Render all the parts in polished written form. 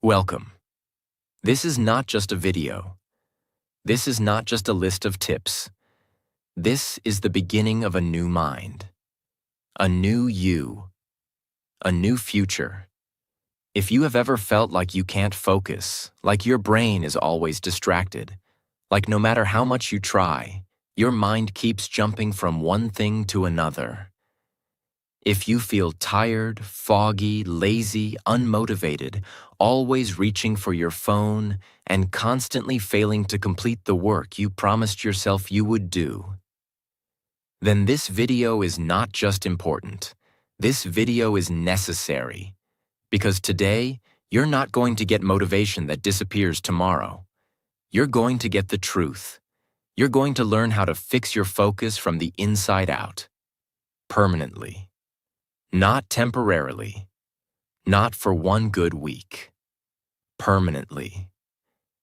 Welcome. This is not just a video. This is not just a list of tips. This is the beginning of a new mind, a new you, a new future. If you have ever felt like you can't focus, like your brain is always distracted, like no matter how much you try, your mind keeps jumping from one thing to another. If you feel tired, foggy, lazy, unmotivated, always reaching for your phone, and constantly failing to complete the work you promised yourself you would do, then this video is not just important. This video is necessary. Because today, you're not going to get motivation that disappears tomorrow. You're going to get the truth. You're going to learn how to fix your focus from the inside out. Permanently. Not temporarily. Not for one good week. Permanently.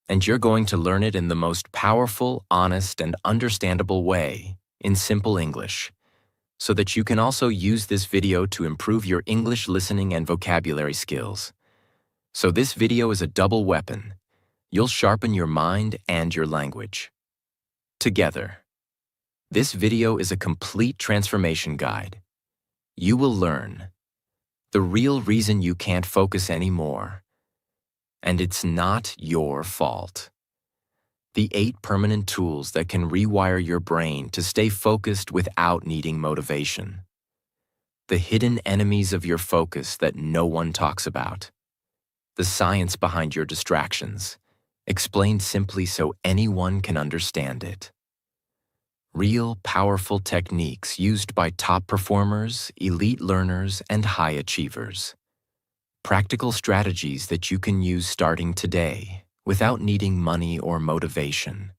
And you're going to learn it in the most powerful, honest, and understandable way, in simple English, so that you can also use this video to improve your English listening and vocabulary skills. So this video is a double weapon. You'll sharpen your mind and your language. Together. This video is a complete transformation guide. You will learn the real reason you can't focus anymore. And it's not your fault. The 8 permanent tools that can rewire your brain to stay focused without needing motivation. The hidden enemies of your focus that no one talks about. The science behind your distractions, explained simply so anyone can understand it. Real, powerful techniques used by top performers, elite learners, and high achievers. Practical strategies that you can use starting today without needing money or motivation.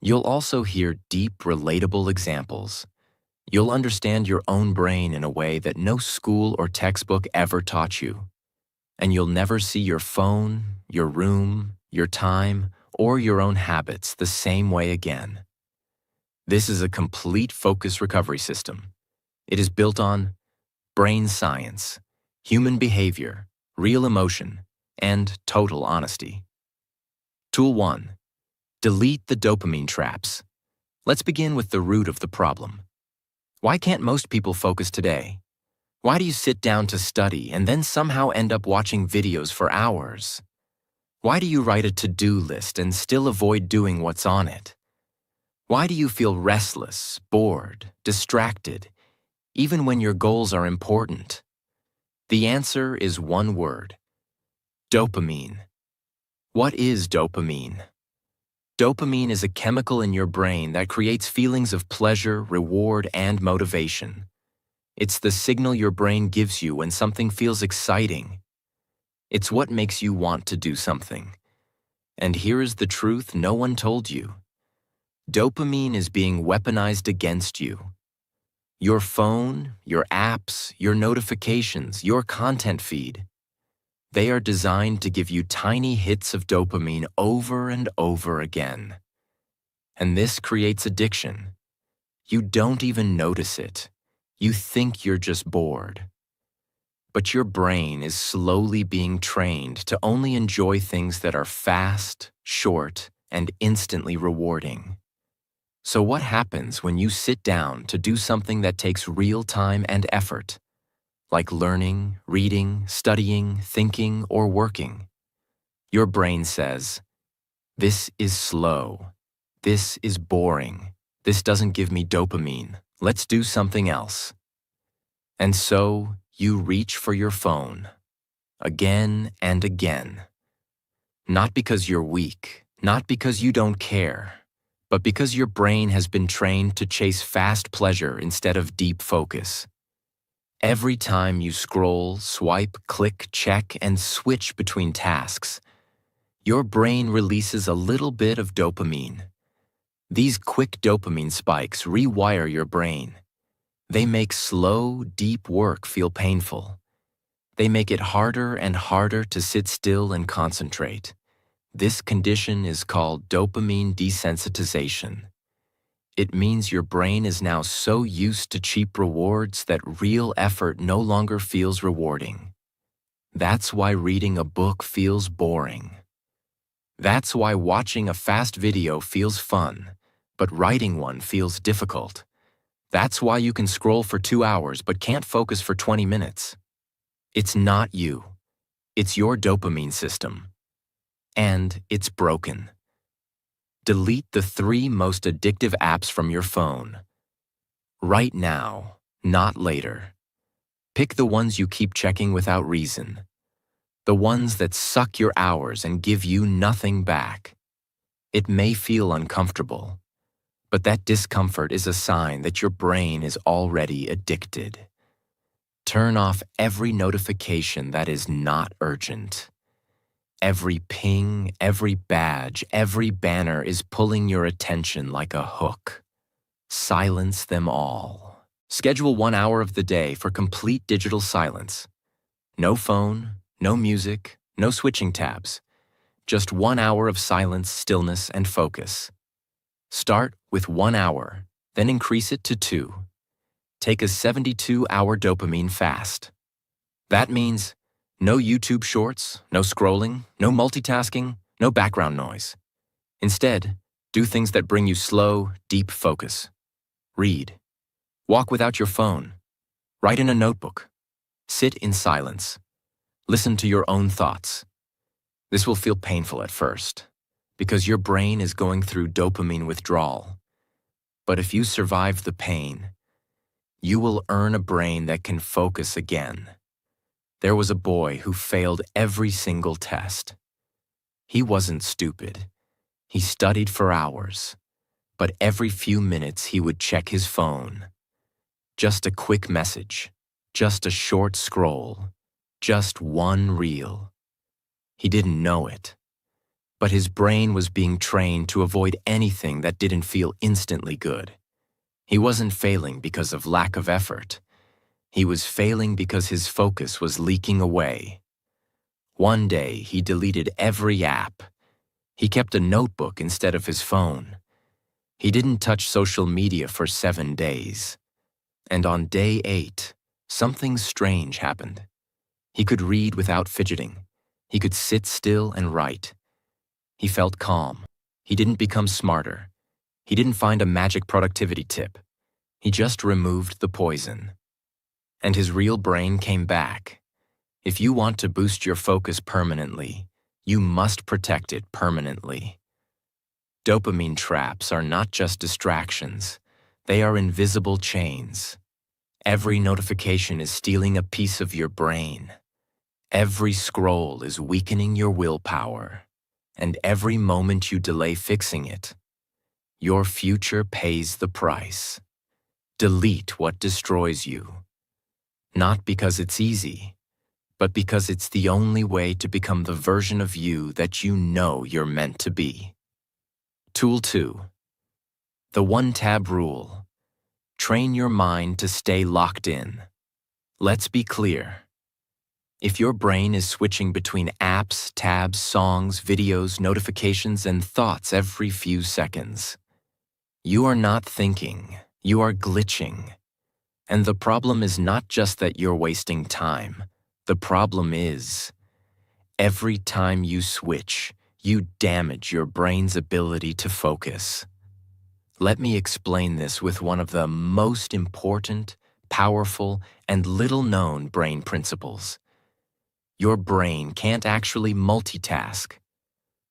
You'll also hear deep, relatable examples. You'll understand your own brain in a way that no school or textbook ever taught you. And you'll never see your phone, your room, your time, or your own habits the same way again. This is a complete focus recovery system. It is built on brain science, human behavior, real emotion, and total honesty. Tool 1. Delete the dopamine traps. Let's begin with the root of the problem. Why can't most people focus today? Why do you sit down to study and then somehow end up watching videos for hours? Why do you write a to-do list and still avoid doing what's on it? Why do you feel restless, bored, distracted, even when your goals are important? The answer is one word: dopamine. What is dopamine? Dopamine is a chemical in your brain that creates feelings of pleasure, reward, and motivation. It's the signal your brain gives you when something feels exciting. It's what makes you want to do something. And here is the truth no one told you. Dopamine is being weaponized against you. Your phone, your apps, your notifications, your content feed. They are designed to give you tiny hits of dopamine over and over again. And this creates addiction. You don't even notice it. You think you're just bored. But your brain is slowly being trained to only enjoy things that are fast, short, and instantly rewarding. So what happens when you sit down to do something that takes real time and effort, like learning, reading, studying, thinking, or working? Your brain says, "This is slow. This is boring. This doesn't give me dopamine. Let's do something else." And so you reach for your phone, again and again. Not because you're weak, not because you don't care, but because your brain has been trained to chase fast pleasure instead of deep focus. Every time you scroll, swipe, click, check, and switch between tasks, your brain releases a little bit of dopamine. These quick dopamine spikes rewire your brain. They make slow, deep work feel painful. They make it harder and harder to sit still and concentrate. This condition is called dopamine desensitization. It means your brain is now so used to cheap rewards that real effort no longer feels rewarding. That's why reading a book feels boring. That's why watching a fast video feels fun, but writing one feels difficult. That's why you can scroll for 2 hours but can't focus for 20 minutes. It's not you. It's your dopamine system. And it's broken. Delete the 3 most addictive apps from your phone. Right now, not later. Pick the ones you keep checking without reason. The ones that suck your hours and give you nothing back. It may feel uncomfortable, but that discomfort is a sign that your brain is already addicted. Turn off every notification that is not urgent. Every ping, every badge, every banner is pulling your attention like a hook. Silence them all. Schedule 1 hour of the day for complete digital silence. No phone, no music, no switching tabs. Just 1 hour of silence, stillness, and focus. Start with 1 hour, then increase it to 2. Take a 72-hour dopamine fast. That means no YouTube shorts, no scrolling, no multitasking, no background noise. Instead, do things that bring you slow, deep focus. Read. Walk without your phone. Write in a notebook. Sit in silence. Listen to your own thoughts. This will feel painful at first, because your brain is going through dopamine withdrawal. But if you survive the pain, you will earn a brain that can focus again. There was a boy who failed every single test. He wasn't stupid. He studied for hours, but every few minutes he would check his phone. Just a quick message, just a short scroll, just one reel. He didn't know it, but his brain was being trained to avoid anything that didn't feel instantly good. He wasn't failing because of lack of effort. He was failing because his focus was leaking away. One day, he deleted every app. He kept a notebook instead of his phone. He didn't touch social media for 7 days. And on day 8, something strange happened. He could read without fidgeting. He could sit still and write. He felt calm. He didn't become smarter. He didn't find a magic productivity tip. He just removed the poison. And his real brain came back. If you want to boost your focus permanently, you must protect it permanently. Dopamine traps are not just distractions. They are invisible chains. Every notification is stealing a piece of your brain. Every scroll is weakening your willpower. And every moment you delay fixing it, your future pays the price. Delete what destroys you. Not because it's easy, but because it's the only way to become the version of you that you know you're meant to be. Tool 2. The one-tab rule. Train your mind to stay locked in. Let's be clear. If your brain is switching between apps, tabs, songs, videos, notifications, and thoughts every few seconds, you are not thinking, you are glitching. And the problem is not just that you're wasting time. The problem is, every time you switch, you damage your brain's ability to focus. Let me explain this with one of the most important, powerful, and little-known brain principles. Your brain can't actually multitask.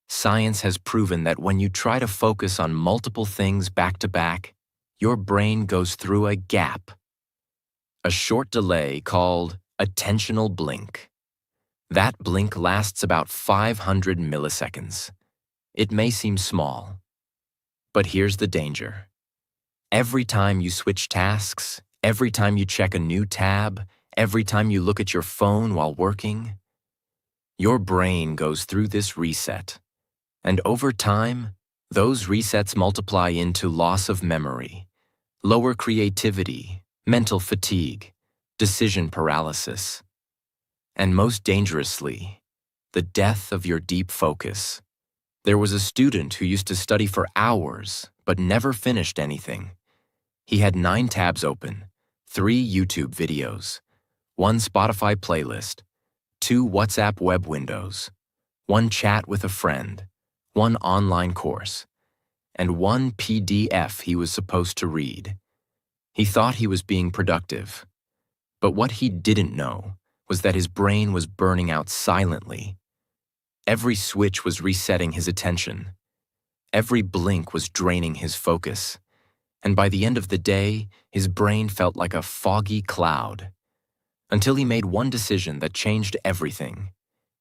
Science has proven that when you try to focus on multiple things back-to-back, your brain goes through a gap. A short delay called attentional blink. That blink lasts about 500 milliseconds. It may seem small, but here's the danger. Every time you switch tasks, every time you check a new tab, every time you look at your phone while working, your brain goes through this reset. And over time, those resets multiply into loss of memory, lower creativity, mental fatigue, decision paralysis, and most dangerously, the death of your deep focus. There was a student who used to study for hours but never finished anything. He had 9 tabs open, 3 YouTube videos, 1 Spotify playlist, 2 WhatsApp web windows, 1 chat with a friend, 1 online course, and 1 PDF he was supposed to read. He thought he was being productive, but what he didn't know was that his brain was burning out silently. Every switch was resetting his attention. Every blink was draining his focus. And by the end of the day, his brain felt like a foggy cloud. Until he made one decision that changed everything.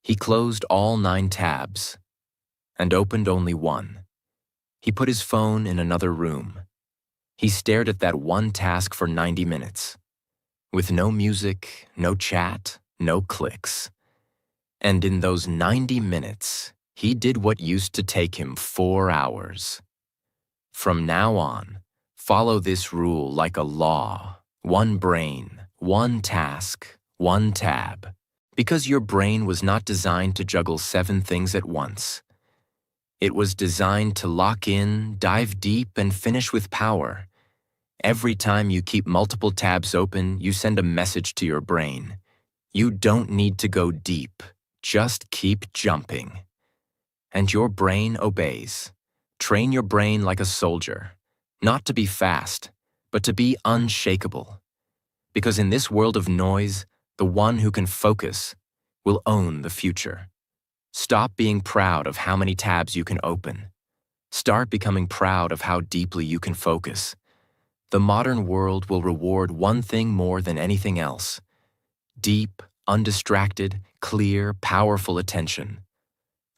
He closed all 9 tabs and opened only one. He put his phone in another room. He stared at that one task for 90 minutes, with no music, no chat, no clicks. And in those 90 minutes, he did what used to take him 4 hours. From now on, follow this rule like a law. 1 brain, 1 task, 1 tab. Because your brain was not designed to juggle 7 things at once. It was designed to lock in, dive deep, and finish with power. Every time you keep multiple tabs open, you send a message to your brain. You don't need to go deep. Just keep jumping. And your brain obeys. Train your brain like a soldier, not to be fast, but to be unshakable. Because in this world of noise, the one who can focus will own the future. Stop being proud of how many tabs you can open. Start becoming proud of how deeply you can focus. The modern world will reward one thing more than anything else: deep, undistracted, clear, powerful attention.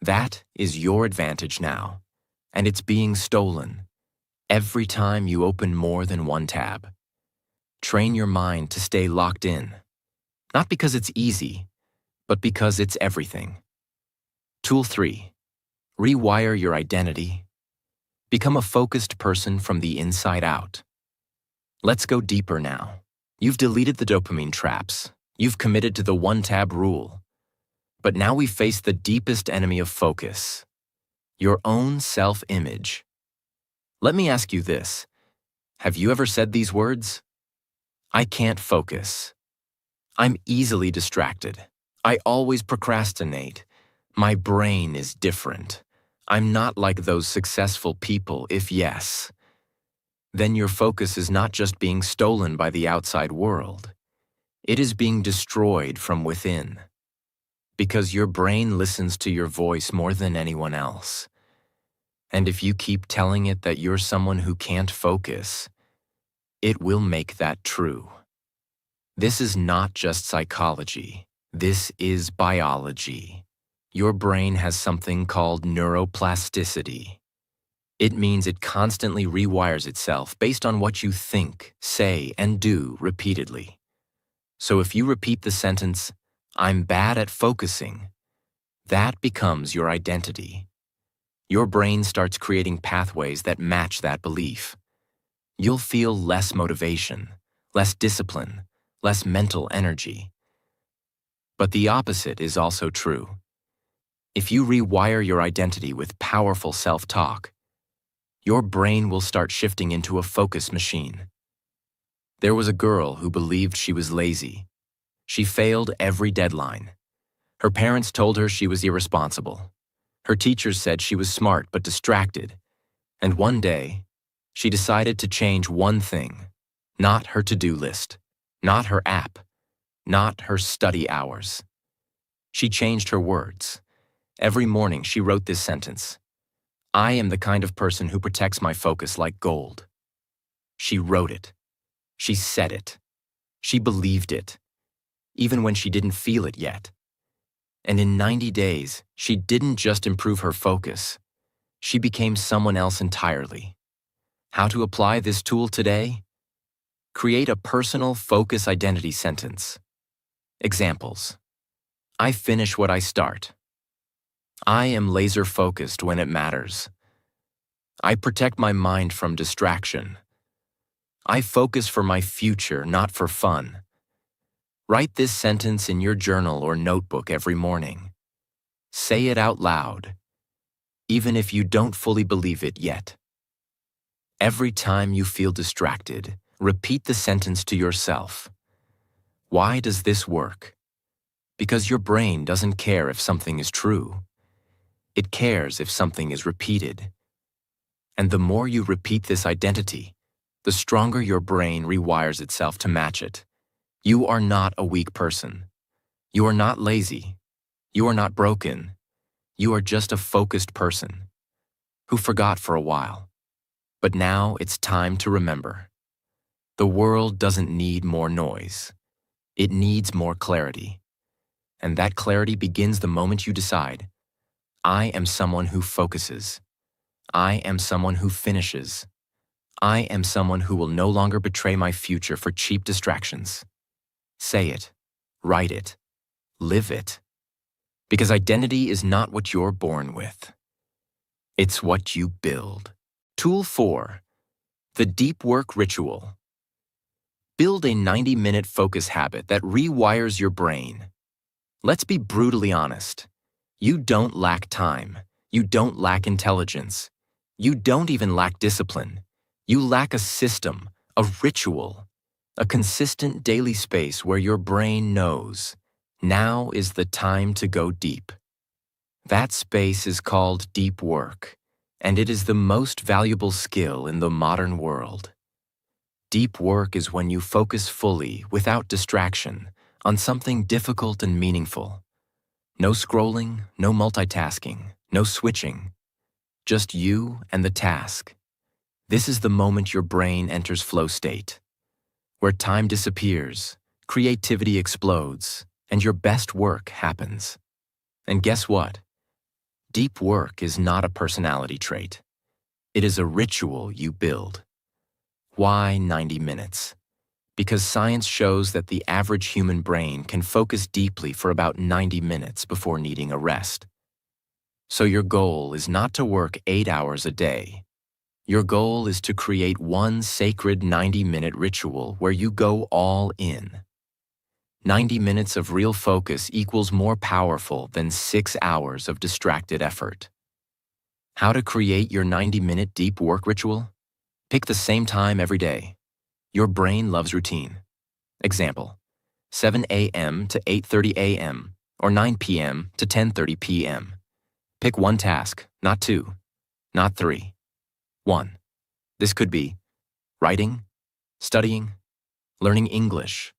That is your advantage now, and it's being stolen every time you open more than 1 tab. Train your mind to stay locked in, not because it's easy, but because it's everything. Tool 3. Rewire your identity. Become a focused person from the inside out. Let's go deeper now. You've deleted the dopamine traps. You've committed to the 1-tab rule. But now we face the deepest enemy of focus: your own self-image. Let me ask you this. Have you ever said these words? I can't focus. I'm easily distracted. I always procrastinate. My brain is different. I'm not like those successful people. If yes, then your focus is not just being stolen by the outside world. It is being destroyed from within. Because your brain listens to your voice more than anyone else. And if you keep telling it that you're someone who can't focus, it will make that true. This is not just psychology. This is biology. Your brain has something called neuroplasticity. It means it constantly rewires itself based on what you think, say, and do repeatedly. So if you repeat the sentence, "I'm bad at focusing," that becomes your identity. Your brain starts creating pathways that match that belief. You'll feel less motivation, less discipline, less mental energy. But the opposite is also true. If you rewire your identity with powerful self-talk, your brain will start shifting into a focus machine. There was a girl who believed she was lazy. She failed every deadline. Her parents told her she was irresponsible. Her teachers said she was smart but distracted. And one day, she decided to change one thing: not her to-do list, not her app, not her study hours. She changed her words. Every morning she wrote this sentence: I am the kind of person who protects my focus like gold. She wrote it. She said it. She believed it, even when she didn't feel it yet. And in 90 days, she didn't just improve her focus. She became someone else entirely. How to apply this tool today? Create a personal focus identity sentence. Examples: I finish what I start. I am laser focused when it matters. I protect my mind from distraction. I focus for my future, not for fun. Write this sentence in your journal or notebook every morning. Say it out loud, even if you don't fully believe it yet. Every time you feel distracted, repeat the sentence to yourself. Why does this work? Because your brain doesn't care if something is true. It cares if something is repeated. And the more you repeat this identity, the stronger your brain rewires itself to match it. You are not a weak person. You are not lazy. You are not broken. You are just a focused person who forgot for a while. But now it's time to remember. The world doesn't need more noise. It needs more clarity. And that clarity begins the moment you decide, I am someone who focuses. I am someone who finishes. I am someone who will no longer betray my future for cheap distractions. Say it, write it, live it. Because identity is not what you're born with. It's what you build. Tool 4, the deep work ritual. Build a 90-minute focus habit that rewires your brain. Let's be brutally honest. You don't lack time. You don't lack intelligence. You don't even lack discipline. You lack a system, a ritual, a consistent daily space where your brain knows, now is the time to go deep. That space is called deep work, and it is the most valuable skill in the modern world. Deep work is when you focus fully, without distraction, on something difficult and meaningful. No scrolling, no multitasking, no switching. Just you and the task. This is the moment your brain enters flow state, where time disappears, creativity explodes, and your best work happens. And guess what? Deep work is not a personality trait. It is a ritual you build. Why 90 minutes? Because science shows that the average human brain can focus deeply for about 90 minutes before needing a rest. So your goal is not to work 8 hours a day. Your goal is to create one sacred 90-minute ritual where you go all in. 90 minutes of real focus equals more powerful than 6 hours of distracted effort. How to create your 90-minute deep work ritual? Pick the same time every day. Your brain loves routine. Example, 7 a.m. to 8:30 a.m. or 9 p.m. to 10:30 p.m. Pick one task, not two, not three. 1. This could be writing, studying, learning English,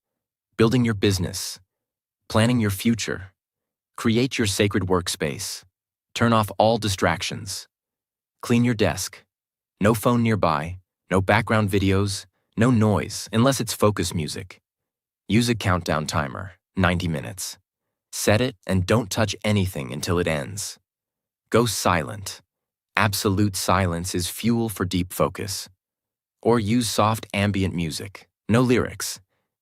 building your business, planning your future. Create your sacred workspace. Turn off all distractions. Clean your desk. No phone nearby, no background videos, no noise unless it's focus music. Use a countdown timer, 90 minutes. Set it and don't touch anything until it ends. Go silent. Absolute silence is fuel for deep focus. Or use soft ambient music, no lyrics.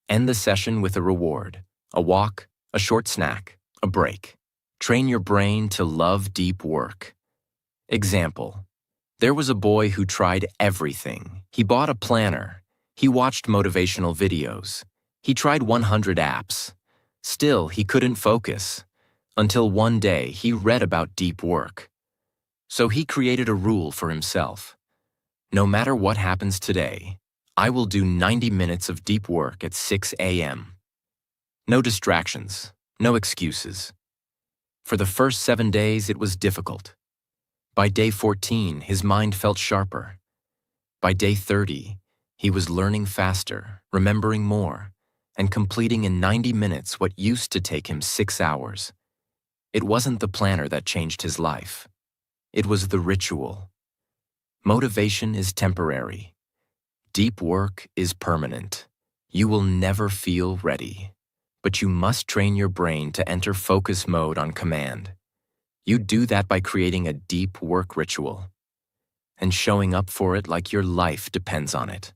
End the session with a reward, a walk, a short snack, a break. Train your brain to love deep work. Example, there was a boy who tried everything. He bought a planner. He watched motivational videos. He tried 100 apps. Still, he couldn't focus. Until one day, he read about deep work. So he created a rule for himself. No matter what happens today, I will do 90 minutes of deep work at 6 a.m. No distractions, no excuses. For the first 7 days, it was difficult. By day 14, his mind felt sharper. By day 30, he was learning faster, remembering more, and completing in 90 minutes what used to take him 6 hours. It wasn't the planner that changed his life. It was the ritual. Motivation is temporary. Deep work is permanent. You will never feel ready, but you must train your brain to enter focus mode on command. You do that by creating a deep work ritual and showing up for it like your life depends on it.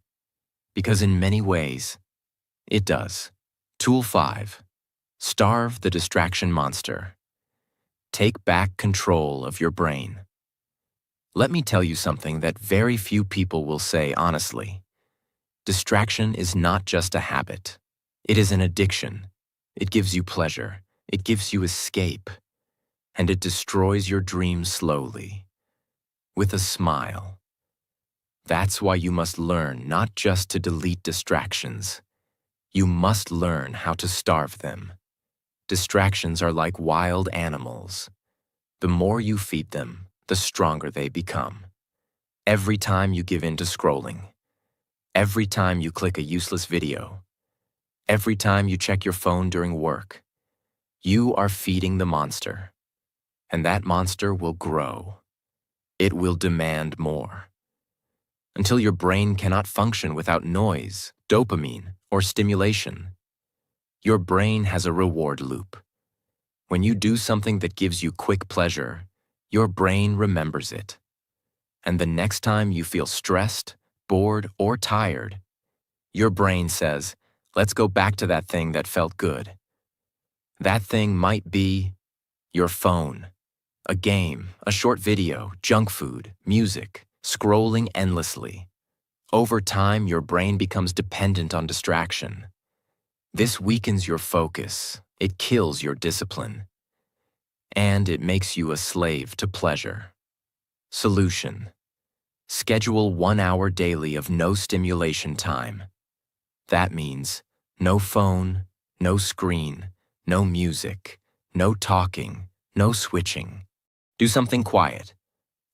Because in many ways, it does. Tool 5. Starve the distraction monster. Take back control of your brain. Let me tell you something that very few people will say honestly. Distraction is not just a habit. It is an addiction. It gives you pleasure. It gives you escape. And it destroys your dreams slowly. With a smile. That's why you must learn not just to delete distractions. You must learn how to starve them. Distractions are like wild animals. The more you feed them, the stronger they become. Every time you give in to scrolling, every time you click a useless video, every time you check your phone during work, you are feeding the monster. And that monster will grow. It will demand more. Until your brain cannot function without noise, dopamine, or stimulation. Your brain has a reward loop. When you do something that gives you quick pleasure, your brain remembers it. And the next time you feel stressed, bored, or tired, your brain says, let's go back to that thing that felt good. That thing might be your phone, a game, a short video, junk food, music, scrolling endlessly. Over time, your brain becomes dependent on distraction. This weakens your focus, it kills your discipline, and it makes you a slave to pleasure. Solution: schedule 1 hour daily of no stimulation time. That means no phone, no screen, no music, no talking, no switching. Do something quiet.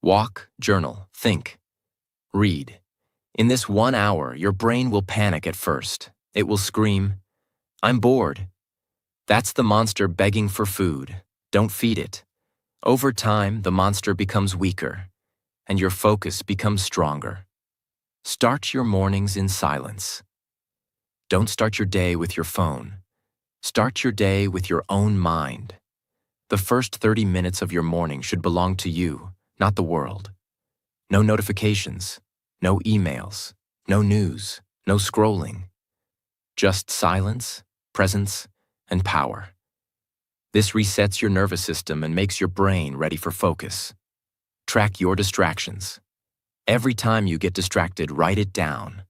Walk, journal, think, read. In this 1 hour, your brain will panic at first. It will scream, I'm bored. That's the monster begging for food. Don't feed it. Over time, the monster becomes weaker, and your focus becomes stronger. Start your mornings in silence. Don't start your day with your phone. Start your day with your own mind. The first 30 minutes of your morning should belong to you, not the world. No notifications, no emails, no news, no scrolling. Just silence, presence, and power. This resets your nervous system and makes your brain ready for focus. Track your distractions. Every time you get distracted, write it down.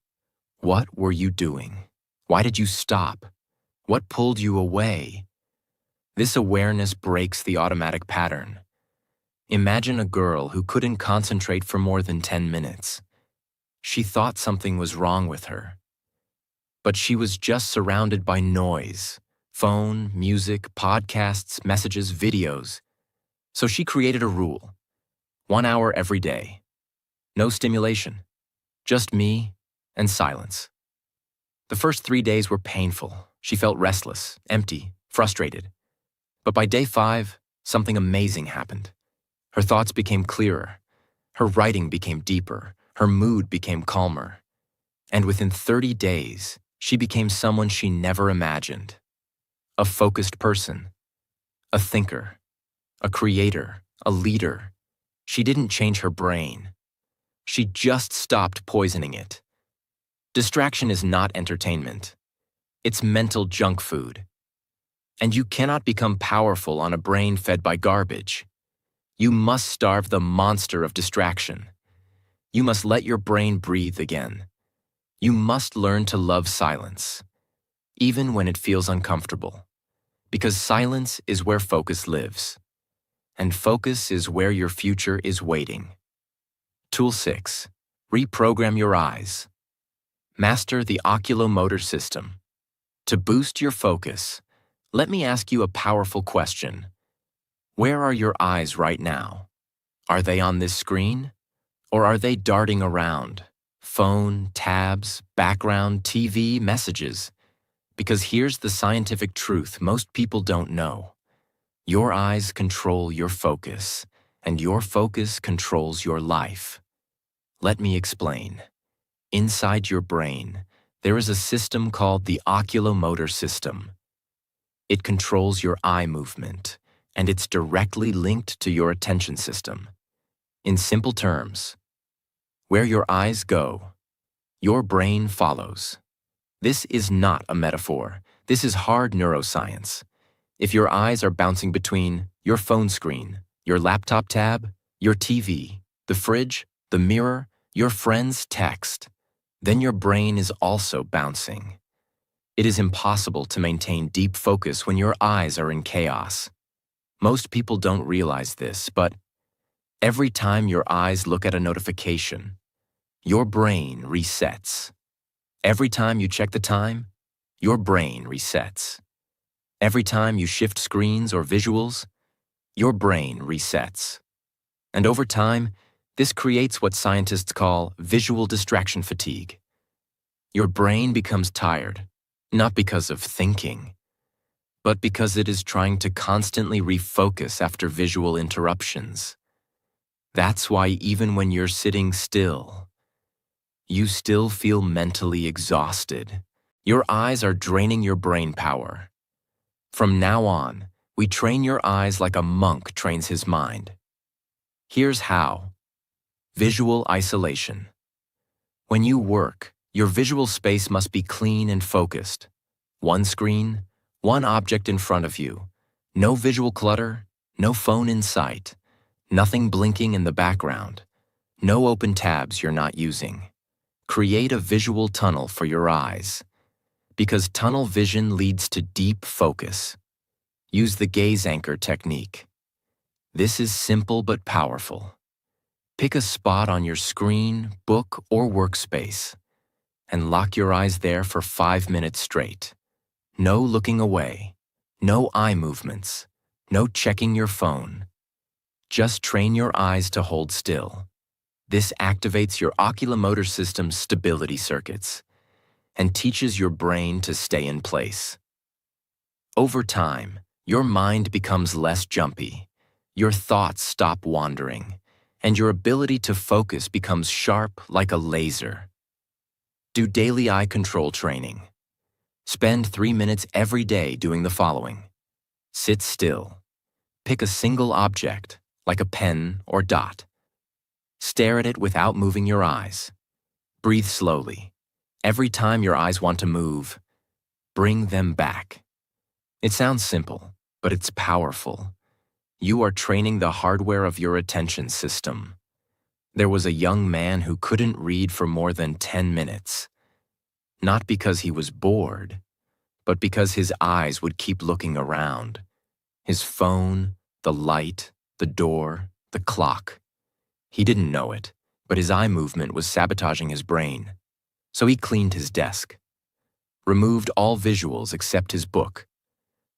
What were you doing? Why did you stop? What pulled you away? This awareness breaks the automatic pattern. Imagine a girl who couldn't concentrate for more than 10 minutes. She thought something was wrong with her. But she was just surrounded by noise, phone, music, podcasts, messages, videos. So she created a rule: 1 hour every day. No stimulation, just me and silence. The first 3 days were painful. She felt restless, empty, frustrated. But by day 5, something amazing happened. Her thoughts became clearer. Her writing became deeper. Her mood became calmer. And within 30 days, she became someone she never imagined. A focused person, a thinker, a creator, a leader. She didn't change her brain. She just stopped poisoning it. Distraction is not entertainment. It's mental junk food. And you cannot become powerful on a brain fed by garbage. You must starve the monster of distraction. You must let your brain breathe again. You must learn to love silence, even when it feels uncomfortable, because silence is where focus lives, and focus is where your future is waiting. Tool 6. Reprogram your eyes. Master the oculomotor system. To boost your focus, let me ask you a powerful question. Where are your eyes right now? Are they on this screen? Or are they darting around? Phone, tabs, background, TV, messages. Because here's the scientific truth most people don't know. Your eyes control your focus, and your focus controls your life. Let me explain. Inside your brain, there is a system called the oculomotor system. It controls your eye movement, and it's directly linked to your attention system. In simple terms, where your eyes go, your brain follows. This is not a metaphor. This is hard neuroscience. If your eyes are bouncing between your phone screen, your laptop tab, your TV, the fridge, the mirror, your friend's text, then your brain is also bouncing. It is impossible to maintain deep focus when your eyes are in chaos. Most people don't realize this, but every time your eyes look at a notification, your brain resets. Every time you check the time, your brain resets. Every time you shift screens or visuals, your brain resets. And over time, this creates what scientists call visual distraction fatigue. Your brain becomes tired, not because of thinking, but because it is trying to constantly refocus after visual interruptions. That's why even when you're sitting still, you still feel mentally exhausted. Your eyes are draining your brain power. From now on, we train your eyes like a monk trains his mind. Here's how. Visual isolation. When you work, your visual space must be clean and focused. One screen, one object in front of you. No visual clutter, no phone in sight, nothing blinking in the background, no open tabs you're not using. Create a visual tunnel for your eyes, because tunnel vision leads to deep focus. Use the gaze anchor technique. This is simple but powerful. Pick a spot on your screen, book, or workspace, and lock your eyes there for 5 minutes straight. No looking away, no eye movements, no checking your phone. Just train your eyes to hold still. This activates your oculomotor system's stability circuits and teaches your brain to stay in place. Over time, your mind becomes less jumpy, your thoughts stop wandering, and your ability to focus becomes sharp like a laser. Do daily eye control training. Spend 3 minutes every day doing the following. Sit still. Pick a single object, like a pen or dot. Stare at it without moving your eyes. Breathe slowly. Every time your eyes want to move, bring them back. It sounds simple, but it's powerful. You are training the hardware of your attention system. There was a young man who couldn't read for more than 10 minutes. Not because he was bored, but because his eyes would keep looking around. His phone, the light, the door, the clock. He didn't know it, but his eye movement was sabotaging his brain. So he cleaned his desk, removed all visuals except his book,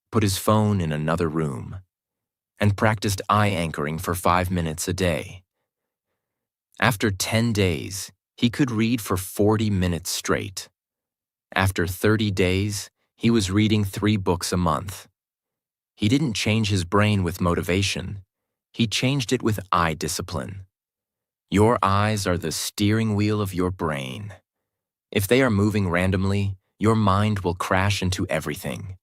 put his phone in another room, and practiced eye anchoring for 5 minutes a day. After 10 days, he could read for 40 minutes straight. After 30 days, he was reading 3 books a month. He didn't change his brain with motivation. He changed it with eye discipline. Your eyes are the steering wheel of your brain. If they are moving randomly, your mind will crash into everything.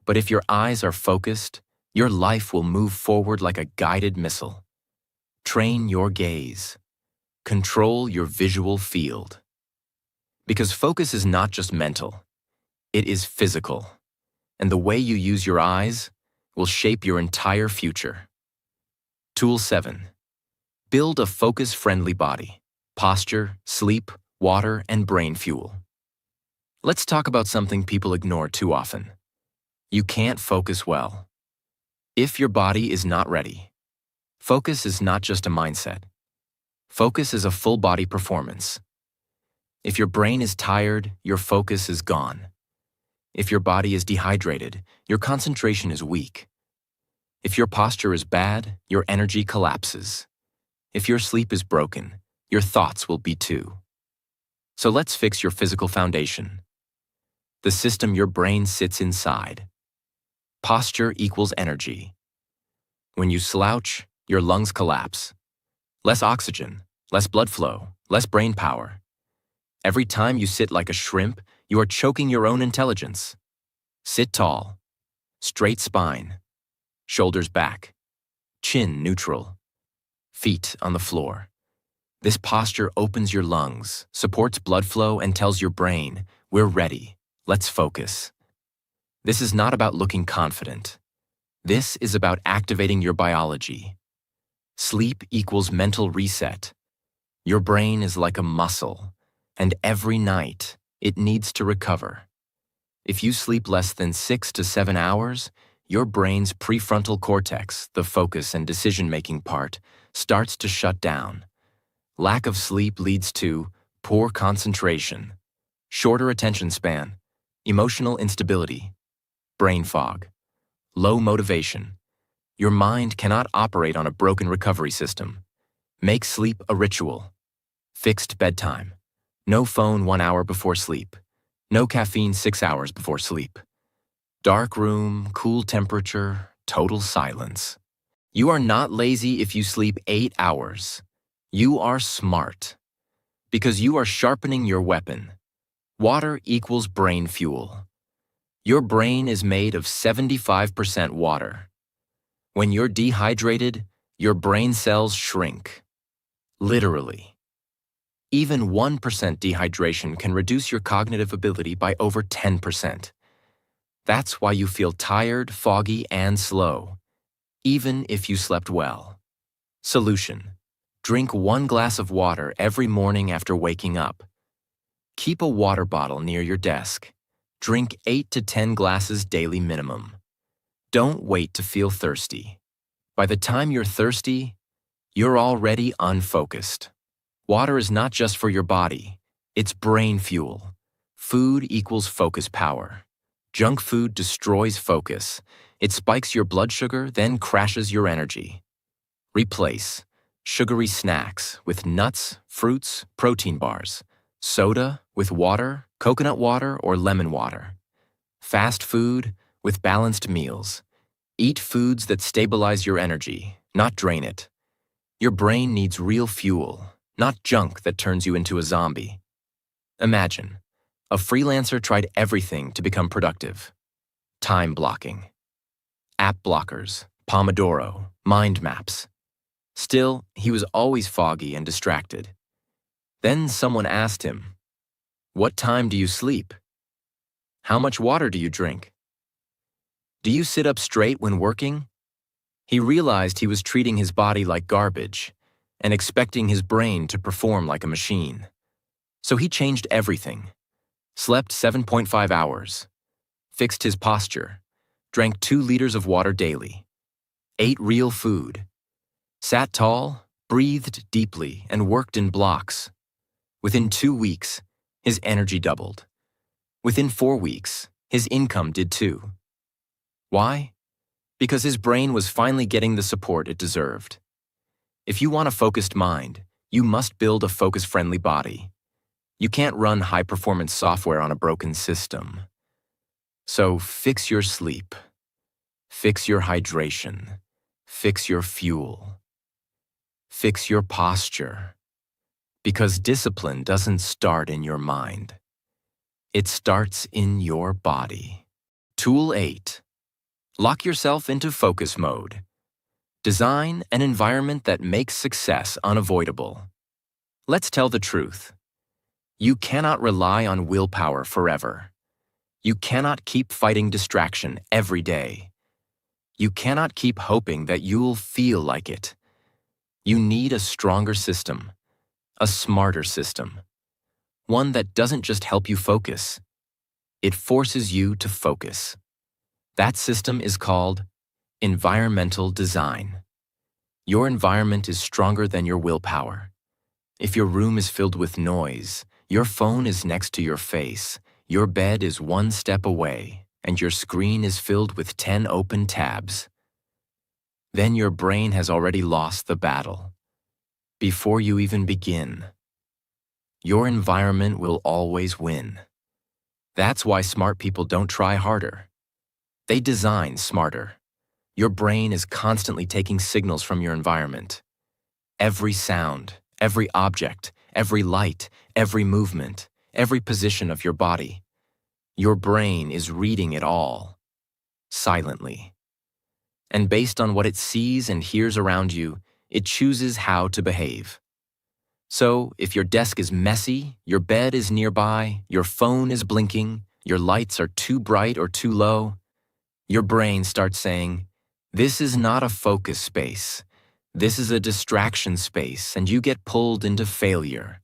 But if your eyes are focused, your life will move forward like a guided missile. Train your gaze. Control your visual field. Because focus is not just mental, it is physical. And the way you use your eyes will shape your entire future. Tool 7. Build a focus-friendly body. Posture, sleep, water, and brain fuel. Let's talk about something people ignore too often. You can't focus well if your body is not ready. Focus is not just a mindset. Focus is a full-body performance. If your brain is tired, your focus is gone. If your body is dehydrated, your concentration is weak. If your posture is bad, your energy collapses. If your sleep is broken, your thoughts will be too. So let's fix your physical foundation. The system your brain sits inside. Posture equals energy. When you slouch, your lungs collapse. Less oxygen, less blood flow, less brain power. Every time you sit like a shrimp, you are choking your own intelligence. Sit tall. Straight spine. Shoulders back. Chin neutral. Feet on the floor. This posture opens your lungs, supports blood flow, and tells your brain, we're ready, let's focus. This is not about looking confident. This is about activating your biology. Sleep equals mental reset. Your brain is like a muscle, and every night it needs to recover. If you sleep less than 6 to 7 hours, your brain's prefrontal cortex, the focus and decision-making part, starts to shut down. Lack of sleep leads to poor concentration, shorter attention span, emotional instability, brain fog, low motivation. Your mind cannot operate on a broken recovery system. Make sleep a ritual. Fixed bedtime. No phone 1 hour before sleep. No caffeine 6 hours before sleep. Dark room, cool temperature, total silence. You are not lazy if you sleep 8 hours. You are smart. Because you are sharpening your weapon. Water equals brain fuel. Your brain is made of 75% water. When you're dehydrated, your brain cells shrink. Literally. Even 1% dehydration can reduce your cognitive ability by over 10%. That's why you feel tired, foggy, and slow, even if you slept well. Solution: drink 1 glass of water every morning after waking up. Keep a water bottle near your desk. Drink 8 to 10 glasses daily minimum. Don't wait to feel thirsty. By the time you're thirsty, you're already unfocused. Water is not just for your body, it's brain fuel. Food equals focus power. Junk food destroys focus. It spikes your blood sugar, then crashes your energy. Replace sugary snacks with nuts, fruits, protein bars, soda with water, coconut water, or lemon water. Fast food with balanced meals. Eat foods that stabilize your energy, not drain it. Your brain needs real fuel, not junk that turns you into a zombie. Imagine, a freelancer tried everything to become productive. Time blocking, app blockers, Pomodoro, mind maps. Still, he was always foggy and distracted. Then someone asked him, "What time do you sleep? How much water do you drink? Do you sit up straight when working?" He realized he was treating his body like garbage and expecting his brain to perform like a machine. So he changed everything. Slept 7.5 hours, fixed his posture, drank 2 liters of water daily, ate real food, sat tall, breathed deeply, and worked in blocks. Within 2 weeks, his energy doubled. Within 4 weeks, his income did too. Why? Because his brain was finally getting the support it deserved. If you want a focused mind, you must build a focus-friendly body. You can't run high-performance software on a broken system. So fix your sleep, fix your hydration, fix your fuel, fix your posture. Because discipline doesn't start in your mind. It starts in your body. Tool 8. Lock yourself into focus mode. Design an environment that makes success unavoidable. Let's tell the truth. You cannot rely on willpower forever. You cannot keep fighting distraction every day. You cannot keep hoping that you'll feel like it. You need a stronger system, a smarter system. One that doesn't just help you focus. It forces you to focus. That system is called environmental design. Your environment is stronger than your willpower. If your room is filled with noise, your phone is next to your face, your bed is 1 step away, and your screen is filled with 10 open tabs, then your brain has already lost the battle. Before you even begin, your environment will always win. That's why smart people don't try harder. They design smarter. Your brain is constantly taking signals from your environment. Every sound, every object, every light, every movement, every position of your body. Your brain is reading it all, silently. And based on what it sees and hears around you, it chooses how to behave. So, if your desk is messy, your bed is nearby, your phone is blinking, your lights are too bright or too low, your brain starts saying, "This is not a focus space. This is a distraction space," and you get pulled into failure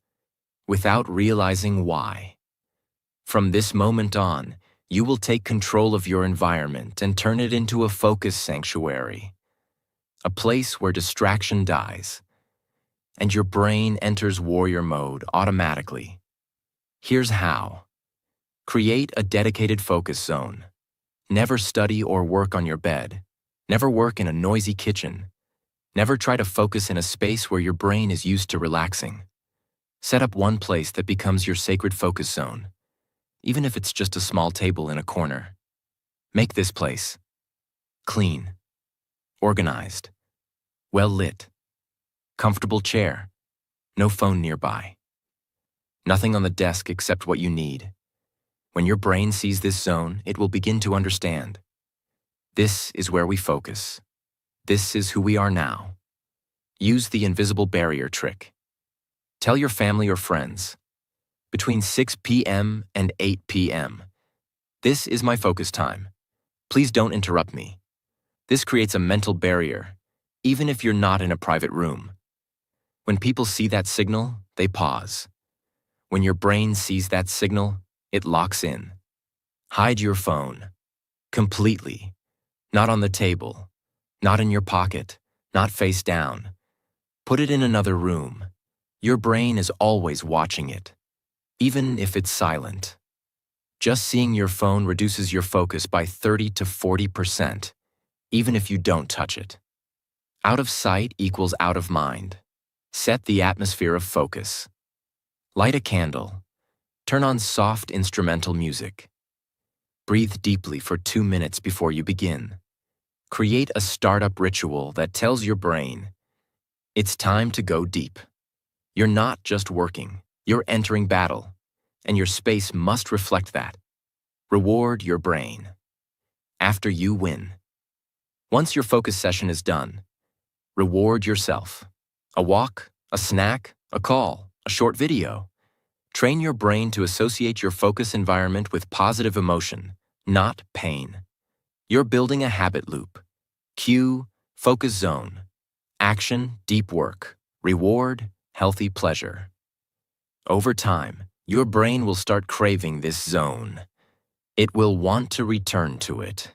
without realizing why. From this moment on, you will take control of your environment and turn it into a focus sanctuary, a place where distraction dies, and your brain enters warrior mode automatically. Here's how. Create a dedicated focus zone. Never study or work on your bed. Never work in a noisy kitchen. Never try to focus in a space where your brain is used to relaxing. Set up one place that becomes your sacred focus zone, even if it's just a small table in a corner. Make this place clean, organized, well lit, comfortable chair, no phone nearby. Nothing on the desk except what you need. When your brain sees this zone, it will begin to understand. This is where we focus. This is who we are now. Use the invisible barrier trick. Tell your family or friends, between 6 p.m. and 8 p.m., this is my focus time. Please don't interrupt me. This creates a mental barrier, even if you're not in a private room. When people see that signal, they pause. When your brain sees that signal, it locks in. Hide your phone. Completely. Not on the table. Not in your pocket. Not face down. Put it in another room. Your brain is always watching it, even if it's silent. Just seeing your phone reduces your focus by 30 to 40%, even if you don't touch it. Out of sight equals out of mind. Set the atmosphere of focus. Light a candle. Turn on soft instrumental music. Breathe deeply for 2 minutes before you begin. Create a startup ritual that tells your brain, it's time to go deep. You're not just working, you're entering battle, and your space must reflect that. Reward your brain. After you win. Once your focus session is done, reward yourself. A walk, a snack, a call, a short video. Train your brain to associate your focus environment with positive emotion, not pain. You're building a habit loop. Cue, focus zone. Action, deep work. Reward, healthy pleasure. Over time, your brain will start craving this zone. It will want to return to it,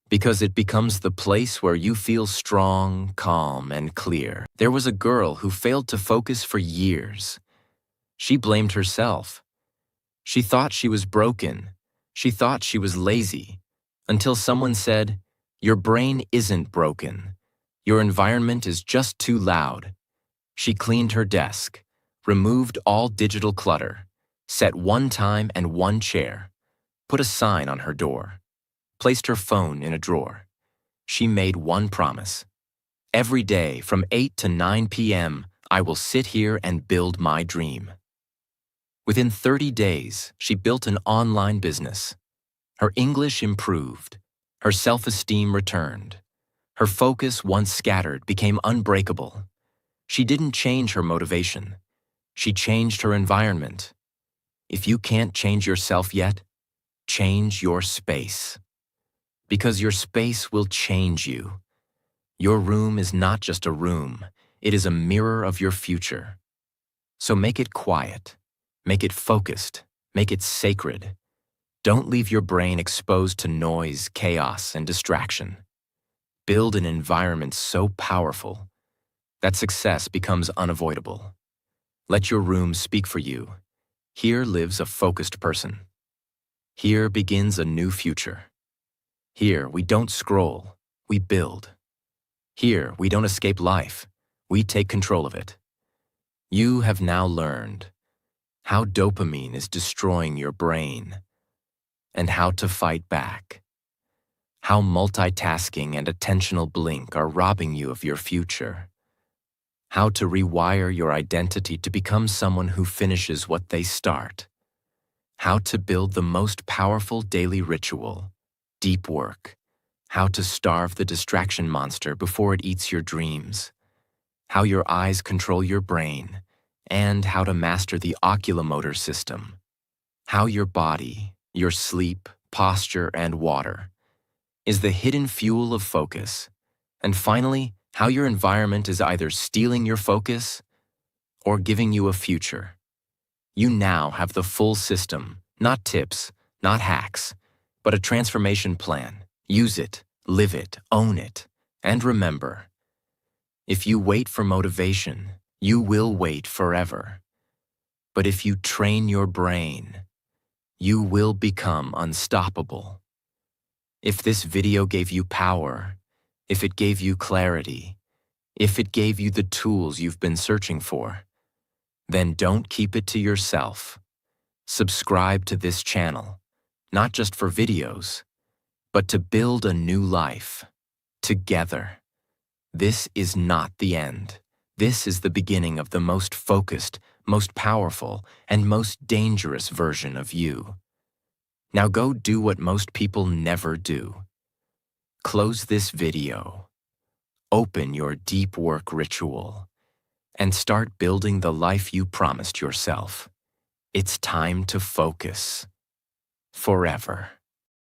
because it becomes the place where you feel strong, calm, and clear. There was a girl who failed to focus for years. She blamed herself. She thought she was broken. She thought she was lazy, until someone said, "Your brain isn't broken. Your environment is just too loud." She cleaned her desk, removed all digital clutter, set one time and one chair, put a sign on her door, placed her phone in a drawer. She made one promise. Every day from 8 to 9 p.m., I will sit here and build my dream. Within 30 days, she built an online business. Her English improved. Her self-esteem returned. Her focus, once scattered, became unbreakable. She didn't change her motivation. She changed her environment. If you can't change yourself yet, change your space. Because your space will change you. Your room is not just a room. It is a mirror of your future. So make it quiet. Make it focused. Make it sacred. Don't leave your brain exposed to noise, chaos, and distraction. Build an environment so powerful that success becomes unavoidable. Let your room speak for you. Here lives a focused person. Here begins a new future. Here we don't scroll, we build. Here we don't escape life, we take control of it. You have now learned how dopamine is destroying your brain and how to fight back. How multitasking and attentional blink are robbing you of your future. How to rewire your identity to become someone who finishes what they start. How to build the most powerful daily ritual, deep work. How to starve the distraction monster before it eats your dreams. How your eyes control your brain, and how to master the oculomotor system. How your body, your sleep, posture, and water is the hidden fuel of focus. And finally, how your environment is either stealing your focus or giving you a future. You now have the full system, not tips, not hacks, but a transformation plan. Use it, live it, own it, and remember, if you wait for motivation, you will wait forever. But if you train your brain, you will become unstoppable. If this video gave you power, if it gave you clarity, if it gave you the tools you've been searching for, then don't keep it to yourself. Subscribe to this channel, not just for videos, but to build a new life, together. This is not the end. This is the beginning of the most focused, most powerful, and most dangerous version of you. Now go do what most people never do. Close this video, open your deep work ritual, and start building the life you promised yourself. It's time to focus. Forever.